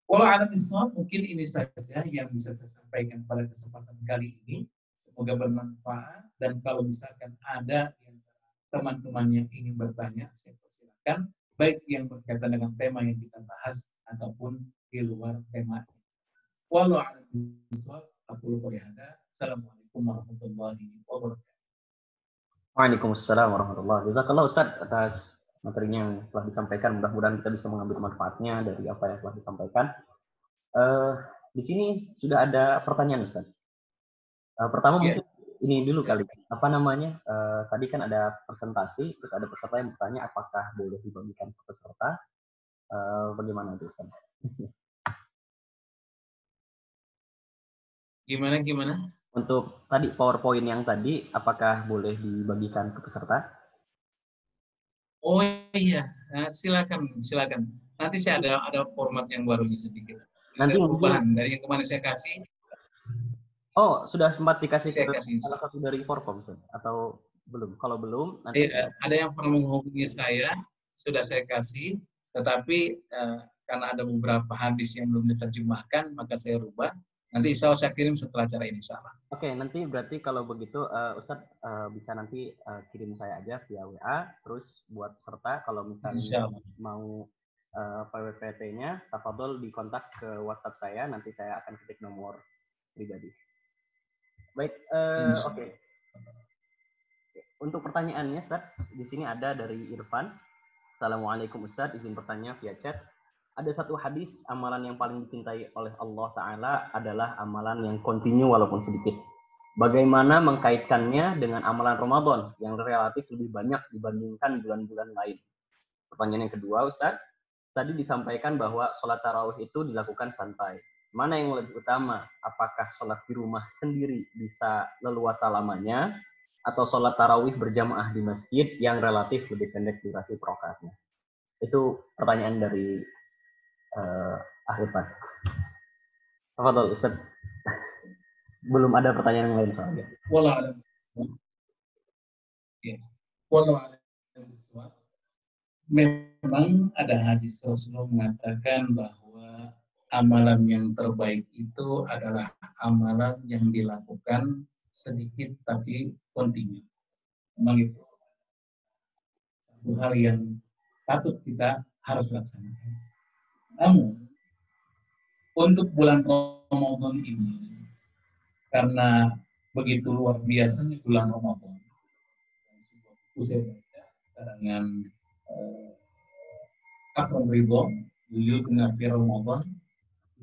Walau alam Islam, mungkin ini saja yang bisa saya sampaikan pada kesempatan kali ini. Semoga bermanfaat, dan kalau misalkan ada yang teman-teman yang ingin bertanya, saya persilakan, baik yang berkaitan dengan tema yang kita bahas ataupun di luar tema. Walau alam Islam, aku lupa ada. Assalamualaikum warahmatullahi wabarakatuh. Waalaikumsalam warahmatullahi wabarakatuh. Jazakallah Ustaz atas materinya yang telah disampaikan. Mudah-mudahan kita bisa mengambil manfaatnya dari apa yang telah disampaikan. Di sini sudah ada pertanyaan Ustaz. Pertama mungkin ini dulu kali. Apa namanya? Tadi kan ada presentasi, terus ada peserta yang bertanya apakah boleh dibagikan ke peserta. Bagaimana itu Ustaz? Gimana? Untuk tadi PowerPoint yang tadi, apakah boleh dibagikan ke peserta? Oh iya, silakan. Nanti saya ada format yang barunya sedikit. Nanti ada perubahan mungkin dari yang kemarin saya kasih. Oh, sudah sempat dikasih saya ke kasih salah satu dari Forkom atau belum? Kalau belum, nanti ada yang pernah menghubungi saya, sudah saya kasih, tetapi karena ada beberapa hadis yang belum diterjemahkan, maka saya rubah. Nanti insya Allah saya kirim setelah acara ini, insya Allah. Oke, nanti berarti kalau begitu Ustadz bisa nanti kirim saya aja via WA, terus buat peserta kalau misalnya mau PWPT-nya, tafadhol dikontak ke WhatsApp saya, nanti saya akan ketik nomor pribadi. Baik, oke. Untuk pertanyaannya, Ustadz, di sini ada dari Irfan. Assalamualaikum Ustadz, izin bertanya via chat. Ada satu hadis, amalan yang paling dicintai oleh Allah Ta'ala adalah amalan yang kontinu walaupun sedikit. Bagaimana mengkaitkannya dengan amalan Ramadan yang relatif lebih banyak dibandingkan bulan-bulan lain? Pertanyaan yang kedua, Ustadz, tadi disampaikan bahwa sholat tarawih itu dilakukan santai. Mana yang lebih utama? Apakah sholat di rumah sendiri bisa leluasa lamanya, atau sholat tarawih berjamaah di masjid yang relatif lebih pendek durasi rakaatnya? Itu pertanyaan dari Irfan. Tafadhol Ustaz. Belum ada pertanyaan yang lain soalnya. Memang ada hadis Rasulullah mengatakan bahwa amalan yang terbaik itu adalah amalan yang dilakukan sedikit tapi kontinu. Memang itu satu hal yang patut kita harus laksanakan. Namun untuk bulan Ramadan ini, karena begitu luar biasanya bulan Ramadan, saya baca karangan Akram Ridho, Buyut Nafi Ramadan,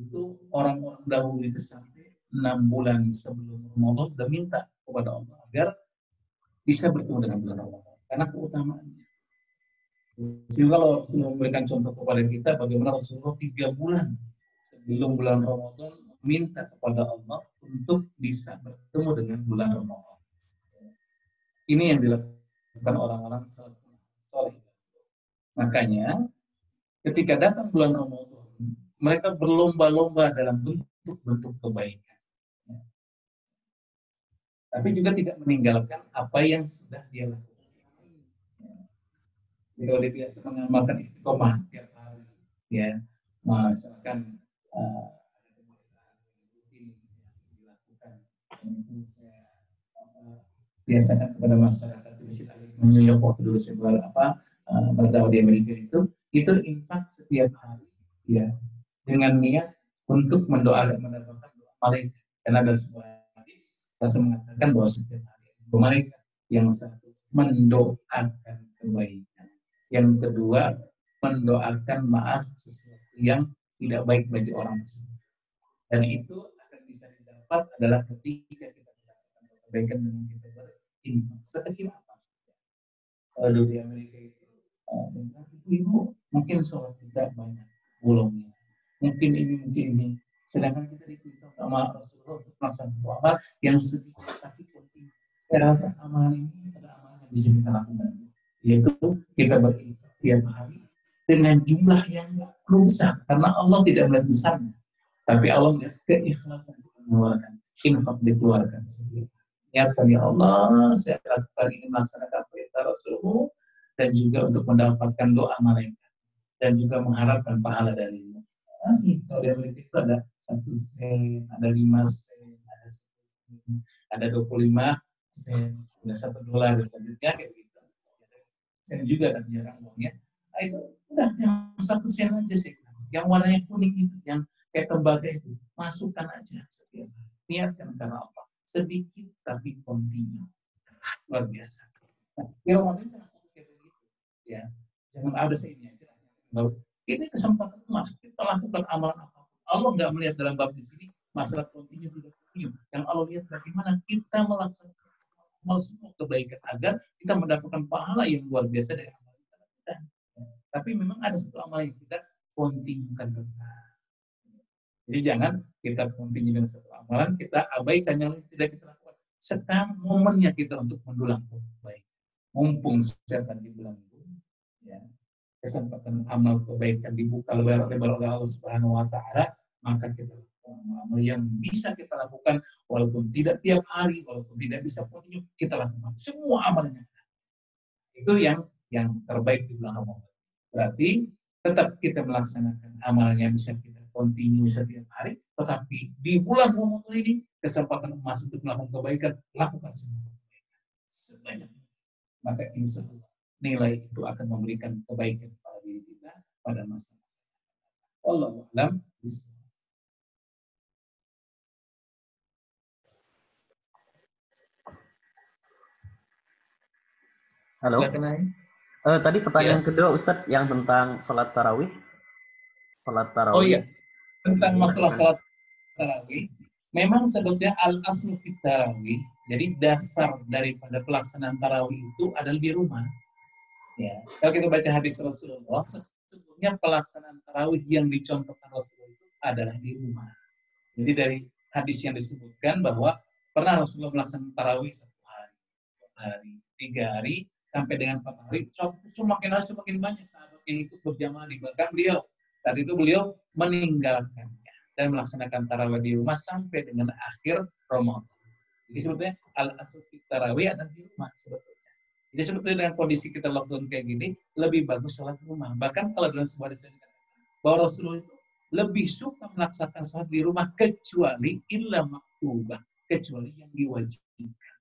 itu orang-orang dahulu itu sampai 6 bulan sebelum Ramadan sudah minta kepada Allah agar bisa bertemu dengan bulan Ramadan karena keutamaannya. Jadi kalau memberikan contoh kepada kita bagaimana Rasulullah 3 bulan sebelum bulan Ramadan minta kepada Allah untuk bisa bertemu dengan bulan Ramadan. Ini yang dilakukan orang-orang saleh. Makanya ketika datang bulan Ramadan, mereka berlomba-lomba dalam bentuk-bentuk kebaikan. Tapi juga tidak meninggalkan apa yang sudah dia lakukan. Kalau dia biasa mengamalkan istiqomah setiap hari, ya, misalkan ada pemeriksaan rutin yang dilakukan, itu saya biasakan kepada masyarakat di New York waktu dulu saya berdakwah di Amerika itu infak setiap hari, ya, dengan niat untuk mendoakan mendapatkan doa malaikat. Karena ada sebuah hadis Rasul mengatakan bahwa setiap hari malaikat yang satu mendoakan kebaikan, yang kedua mendoakan maaf sesuatu yang tidak baik bagi orang tersebut. Dan itu akan bisa didapat adalah ketika kita melakukan kebaikan dengan kita berinfak sekecil apa. Kalau di Amerika itu, ibu mungkin sholat tidak banyak bolongnya, mungkin ini. Sedangkan kita diperintah sama Rasulullah untuk melaksanakan amal yang sedikit tapi penting. Saya rasa amal ini adalah amal yang bisa kita lakukan, yaitu kita berinfak tiap hari dengan jumlah yang tidak perlu besar, karena Allah tidak melihat besarnya, tapi Allah melihat keikhlasan kita mengeluarkan infak dikeluarkan sendiri. Niatkan, ya Allah, saya lakukan ini melaksanakan perintah Rasulullah dan juga untuk mendapatkan doa malaikat dan juga mengharapkan pahala darimu. Asli, kalau di Amerika itu ada 1 sen, ada 5 sen, ada 25 sen, ada $1, selanjutnya kayak gitu. Sen juga kan jarang uangnya. Nah, itu udah yang 1 sen aja sih. Yang warnanya kuning itu, yang kayak tembaga itu, masukkan aja setiap hari. Niatkan karena apa? Sedikit tapi kontinu. Luar biasa. Nah, di Ramadan jangan sampai kayak begitu. Ya, jangan ada ini aja. Ini kesempatan emas. Kita lakukan amalan apapun. Allah nggak melihat dalam bab di sini masalah kontinu tidak kontinu. Yang Allah lihat bagaimana kita melaksanakan amal semua kebaikan agar kita mendapatkan pahala yang luar biasa dari amal kita lakukan. Tapi memang ada satu amal yang kita kontinukan terus. Jadi jangan kita kontinu dengan satu amalan, kita abaikan yang tidak kita lakukan. Sekarang momennya kita untuk mendulang kebaikan. Mumpung setan di bulan itu, ya, kesempatan amal kebaikan dibuka lebar oleh Allah Subhanahu Wa Taala, maka kita lakukan amal yang bisa kita lakukan walaupun tidak tiap hari, walaupun tidak bisa kontinu, kita lakukan semua amalnya. Itu yang terbaik di bulan Ramadan. Berarti tetap kita melaksanakan amalnya bisa kita kontinu setiap hari, tetapi di bulan Ramadan ini kesempatan emas untuk melakukan kebaikan, lakukan semua kebaikan sebanyak. Maka insya Allah nilai itu akan memberikan kebaikan pada diri kita pada masa-masa. Wallahu a'lam bishawab. Halo. Tadi pertanyaan kedua Ustadz yang tentang sholat tarawih. Oh iya, tentang masalah sholat tarawih. Memang sebetulnya al-aslu fit tarawih, jadi dasar daripada pelaksanaan tarawih itu adalah di rumah. Ya, kalau kita baca hadis Rasulullah, sesungguhnya pelaksanaan tarawih yang dicontohkan Rasulullah itu adalah di rumah. Jadi dari hadis yang disebutkan bahwa pernah Rasulullah melaksanakan tarawih 1 hari, 2 hari, 3 hari, sampai dengan 4 hari, semakin hari semakin banyak sahabat yang ikut berjamaah di belakang beliau. Saat itu beliau meninggalkannya dan melaksanakan tarawih di rumah sampai dengan akhir Ramadan. Jadi sebetulnya al-asl tarawih adalah di rumah sebetulnya. Jadi sebetulnya dengan kondisi kita lockdown kayak gini, lebih bagus sholat di rumah. Bahkan kalau dalam sebuah dikatakan bahwa Rasulullah itu lebih suka melaksanakan sholat di rumah kecuali illa maktubah, kecuali yang diwajibkan.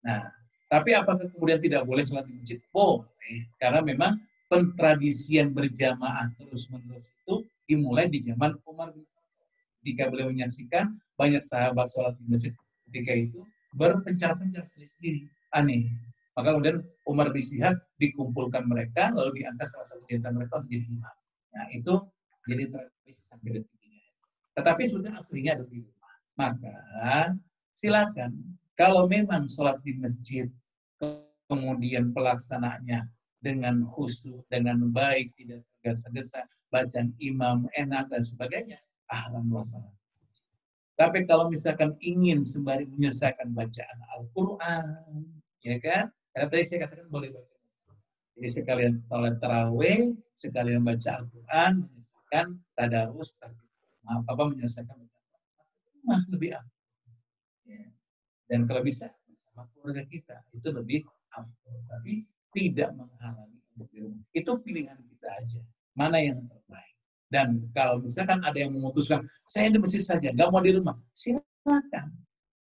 Nah, tapi apakah kemudian tidak boleh sholat di masjid? Boleh, karena memang pentradisian berjamaah terus-menerus itu dimulai di zaman Umar bin Khattab. Jika beliau menyaksikan banyak sahabat sholat di masjid ketika itu berpencar-pencar sendiri, aneh. Maka kemudian Umar bin Syihab dikumpulkan mereka, lalu diangkat salah satu di antara mereka menjadi imam. Nah, itu jadi tradisi sampai detik ini. Tetapi sebetulnya aslinya ada di rumah. Maka silakan, kalau memang sholat di masjid, kemudian pelaksanaannya dengan khusyuk, dengan baik, tidak tergesa-gesa, bacaan imam enak dan sebagainya, ahlan wa sahlan. Tapi kalau misalkan ingin sembari menyelesaikan bacaan Al-Quran, ya kan? Karena tadi saya katakan boleh baca. Jadi sekalian sholat tarawih, sekalian baca Al-Quran, menyelesaikan tadarus, menyelesaikan bacaan lebih aman. Ya. Dan kalau bisa sama keluarga kita itu lebih afdal, tapi tidak menghalangi untuk di rumah. Itu pilihan kita aja. Mana yang terbaik. Dan kalau misalkan ada yang memutuskan saya di masjid saja, nggak mau di rumah, silakan.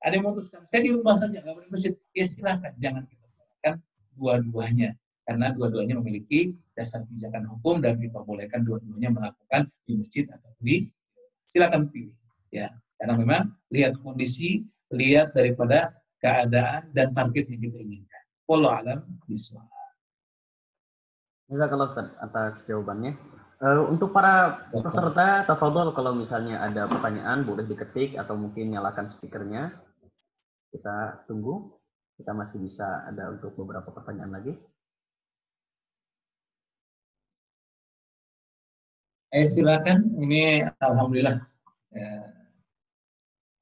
Ada yang memutuskan saya di rumah saja, nggak mau di masjid, ya silakan. Jangan kita salahkan dua-duanya, karena dua-duanya memiliki dasar pijakan hukum dan diperbolehkan dua-duanya melakukan di masjid atau di silakan pilih. Ya, karena memang lihat kondisi, lihat daripada keadaan dan target yang kita inginkan. Wallahu a'lam bishawab. Jazakallah Ustaz atas jawabannya. Untuk para peserta, tafadhol kalau misalnya ada pertanyaan boleh diketik atau mungkin nyalakan speakernya. Kita tunggu. Kita masih bisa ada untuk beberapa pertanyaan lagi. Silakan. Ini alhamdulillah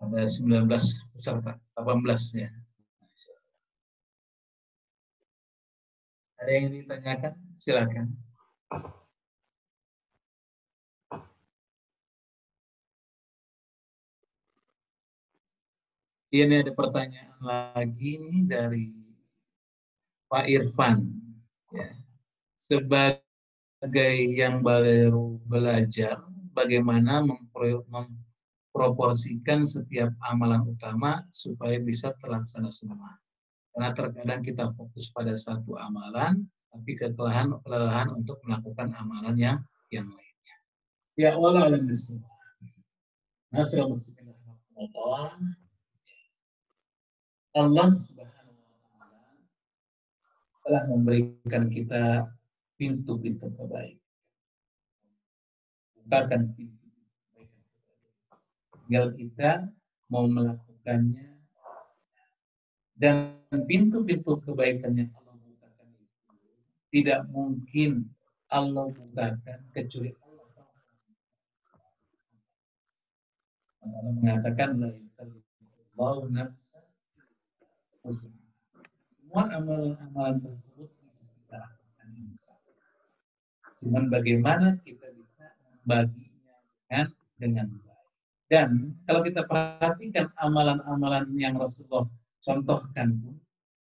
ada 19 peserta, 18 ya. Ada yang ditanyakan? Silakan. Ini ada pertanyaan lagi nih dari Pak Irfan. Ya. Sebagai yang baru belajar, bagaimana memproporsikan setiap amalan utama supaya bisa terlaksana semua. Karena terkadang kita fokus pada satu amalan, tapi kelelahan untuk melakukan amalan yang lainnya. Ya Allah alam bismillah. Allah Subhanahu wa taala telah memberikan kita pintu-pintu kebaikan. Bukakan pintu kebaikan. Tinggal kita mau melakukannya, dan pintu-pintu kebaikan yang Allah bukakan itu tidak mungkin Allah bukakan kecuali Allah mengatakan la yukallifu nafsan usaha. Semua amalan-amalan tersebut bisa kita lakukan insya Allah. Cuman bagaimana kita bisa membaginya dengan baik. Dan kalau kita perhatikan amalan-amalan yang Rasulullah contohkan pun,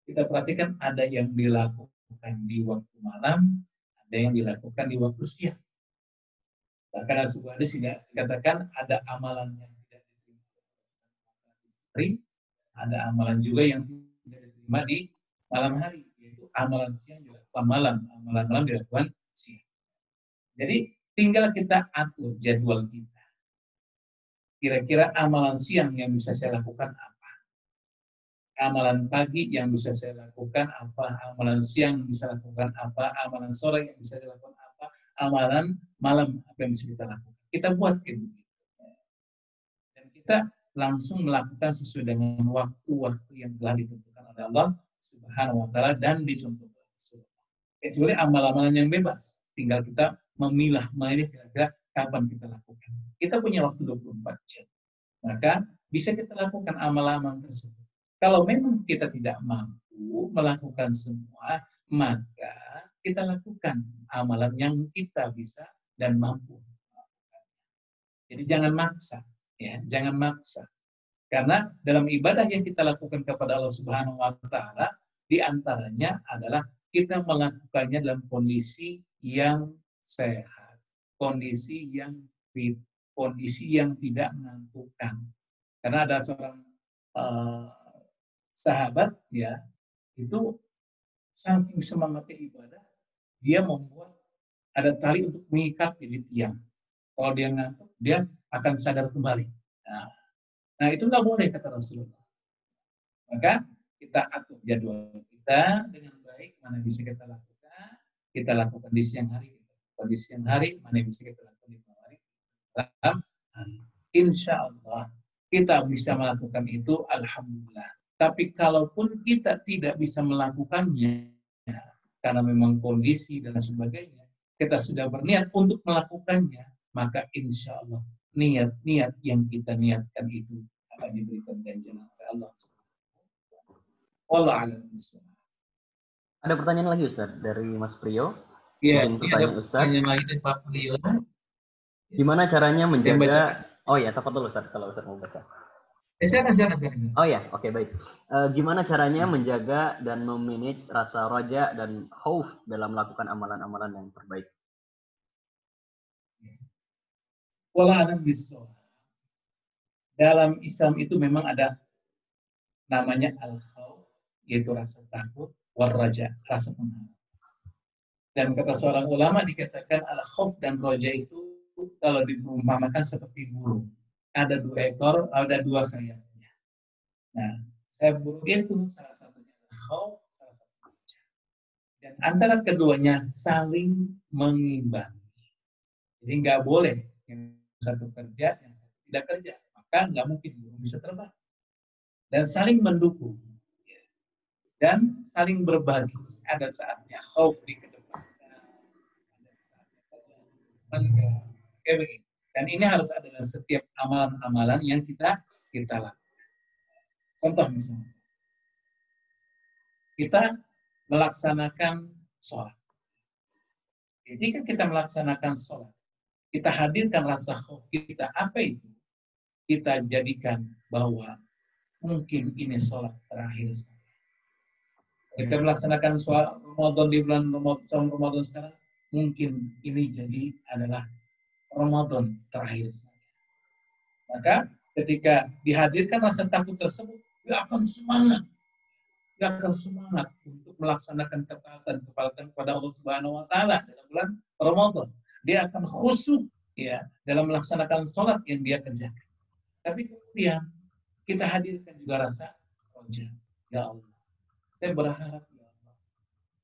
kita perhatikan ada yang dilakukan di waktu malam, ada yang dilakukan di waktu siang. Bahkan ada sebuah hadis dikatakan ada amalan yang tidak diterima hari, ada amalan juga yang tidak diterima di malam hari, yaitu amalan siang dilakukan malam, amalan malam dilakukan siang. Jadi tinggal kita atur jadwal kita. Kira-kira amalan siang yang bisa saya lakukan apa? Amalan pagi yang bisa saya lakukan apa? Amalan siang yang bisa lakukan apa? Amalan sore yang bisa dilakukan apa? Amalan malam apa yang bisa kita lakukan? Kita buat kayak begitu. Dan kita langsung melakukan sesuai dengan waktu-waktu yang telah ditentukan oleh Allah Subhanahu wa taala dan dicontohkan Rasulullah. Kecuali amal-amalan yang bebas, tinggal kita memilah-milih kira-kira kapan kita lakukan. Kita punya waktu 24 jam. Maka bisa kita lakukan amal-amal tersebut. Kalau memang kita tidak mampu melakukan semua, maka kita lakukan amalan yang kita bisa dan mampu. Jadi jangan maksa, ya, jangan maksa. Karena dalam ibadah yang kita lakukan kepada Allah Subhanahu wa taala, di antaranya adalah kita melakukannya dalam kondisi yang sehat, kondisi yang fit, kondisi yang tidak mengantukkan. Karena ada seorang sahabat, ya, itu saking semangatnya ibadah, dia membuat ada tali untuk mengikat di tiang. Kalau dia ngantuk, dia akan sadar kembali. Nah itu nggak boleh kata Rasulullah. Maka kita atur jadwal kita dengan baik, mana bisa kita lakukan di siang hari, di siang hari, mana bisa kita lakukan di malam hari. Insya Allah kita bisa melakukan itu, alhamdulillah. Tapi kalaupun kita tidak bisa melakukannya, karena memang kondisi dan sebagainya, kita sudah berniat untuk melakukannya, maka insya Allah niat-niat yang kita niatkan itu akan diberikan ganjaran oleh Allah. Allah alam. Ada pertanyaan lagi Ustaz dari Mas Priyo. Iya, ada pertanyaan lagi dari Pak Priyo. Gimana caranya menjaga? Oh ya, tafadhol Ustaz kalau Ustaz mau baca. Silakan. Oh ya, oke, baik. Gimana caranya menjaga dan memanage rasa raja dan khauf dalam melakukan amalan-amalan yang terbaik? Wala alam bisawab. Dalam Islam itu memang ada namanya al-khauf, yaitu rasa takut, war raja, rasa pengharap. Dan kata seorang ulama dikatakan al-khauf dan raja itu kalau diumpamakan seperti burung. Ada 2 ekor, ada 2 sayapnya. Nah, saya buruk itu salah satunya adalah khauf, salah satunya roja. Dan antara keduanya saling mengimbangi. Jadi nggak boleh yang satu kerja, yang satu tidak kerja. Maka nggak mungkin burung bisa terbang. Dan saling mendukung. Dan saling berbagi. Ada saatnya khauf di kedepankan. Ada saatnya kerja. Kayak begini. Dan ini harus ada dalam setiap amalan-amalan yang kita lakukan. Contoh misalnya, kita melaksanakan sholat. Jadi kan kita melaksanakan sholat, kita hadirkan rasa khauf kita. Apa itu? Kita jadikan bahwa mungkin ini sholat terakhir. Kita melaksanakan sholat Ramadan di bulan Ramadan sekarang, mungkin ini jadi adalah Ramadan terakhir. Maka ketika dihadirkan rasa takut tersebut, dia akan semangat. Dia akan semangat untuk melaksanakan ketaatan kepada Allah Subhanahu wa taala dalam bulan Ramadan. Dia akan khusyuk ya dalam melaksanakan sholat yang dia kerjakan. Tapi kemudian kita hadirkan juga rasa roja. Ya Allah, saya berharap ya Allah,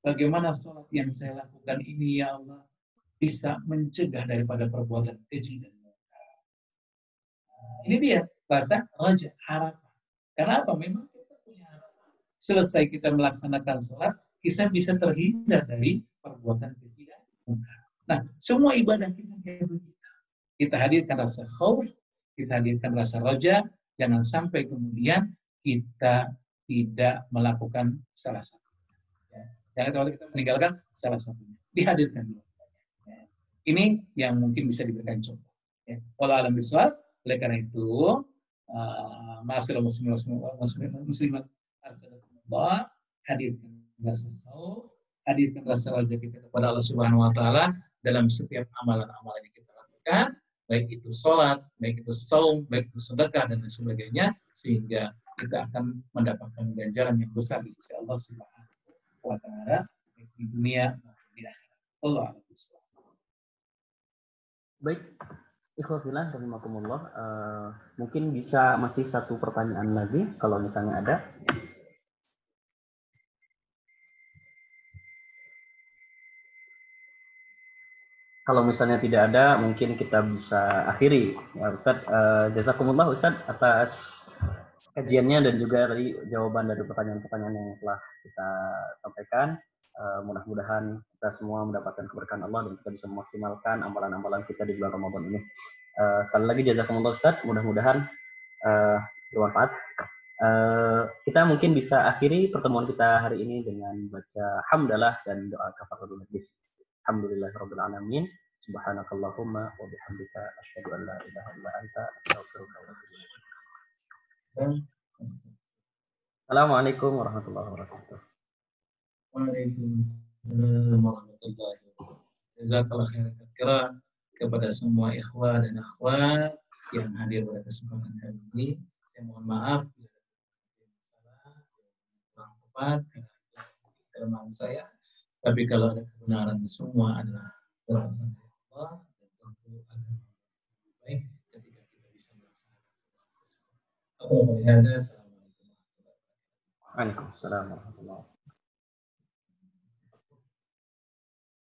bagaimana sholat yang saya lakukan ini ya Allah bisa mencegah daripada perbuatan keji dan munkar. Ini dia rasa roja, harapan. Karena apa? Memang kita punya harapan. Selesai kita melaksanakan sholat, kita bisa terhindar dari perbuatan keji dan munkar. Nah, semua ibadah kita kayak begitu. Kita hadirkan rasa khauf, kita hadirkan rasa roja, jangan sampai kemudian kita tidak melakukan salah satu. Ya. Jangan sampai kita meninggalkan salah satunya. Dihadirkan dulu. Ya. Ini yang mungkin bisa diberikan contoh. Ya. Walau alam biswab, oleh karena itu, ma'asyiral muslimat Allah, hadirkan rasa khauf, hadirkan rasa roja kita kepada Allah Subhanahu wa taala dalam setiap amalan-amalan yang kita lakukan, baik itu sholat, baik itu saum, baik itu sedekah dan lain sebagainya, sehingga kita akan mendapatkan ganjaran yang besar di sisi Allah Subhanahu wa taala baik di dunia maupun di akhirat. Allah a'lam. Baik, ikhwafillah rahimakumullah. Mungkin bisa masih satu pertanyaan lagi kalau misalnya ada. Kalau misalnya tidak ada, mungkin kita bisa akhiri. Ya, Ustaz, jazakumullah Ustaz atas kajiannya dan juga tadi jawaban dari pertanyaan-pertanyaan yang telah kita sampaikan. Mudah-mudahan kita semua mendapatkan keberkahan Allah dan kita bisa memaksimalkan amalan-amalan kita di bulan Ramadan ini. Sekali lagi jazakumullah Ustaz, mudah-mudahan bermanfaat. Kita mungkin bisa akhiri pertemuan kita hari ini dengan baca hamdalah dan doa kafaratul majlis. Alhamdulillahirabbil alamin. Subhanakallahumma wa bihamdika asyhadu an la ilaha illa anta astaghfiruka wa atubu ilaik. Assalamualaikum warahmatullahi wabarakatuh. Waalaikumsalam warahmatullahi wabarakatuh. Jazakallah khairan katsiran kepada semua ikhwah dan akhwat yang hadir pada kesempatan kali ini. Saya mohon maaf bila ada kurang tepat karena kelemahan saya. Tapi kalau ada kebenaran, semua adalah berasal dari Allah dan tentu akan lebih baik ketika kita bisa melaksanakan. Assalamualaikum warahmatullahi wabarakatuh. Waalaikumsalam warahmatullahi wabarakatuh.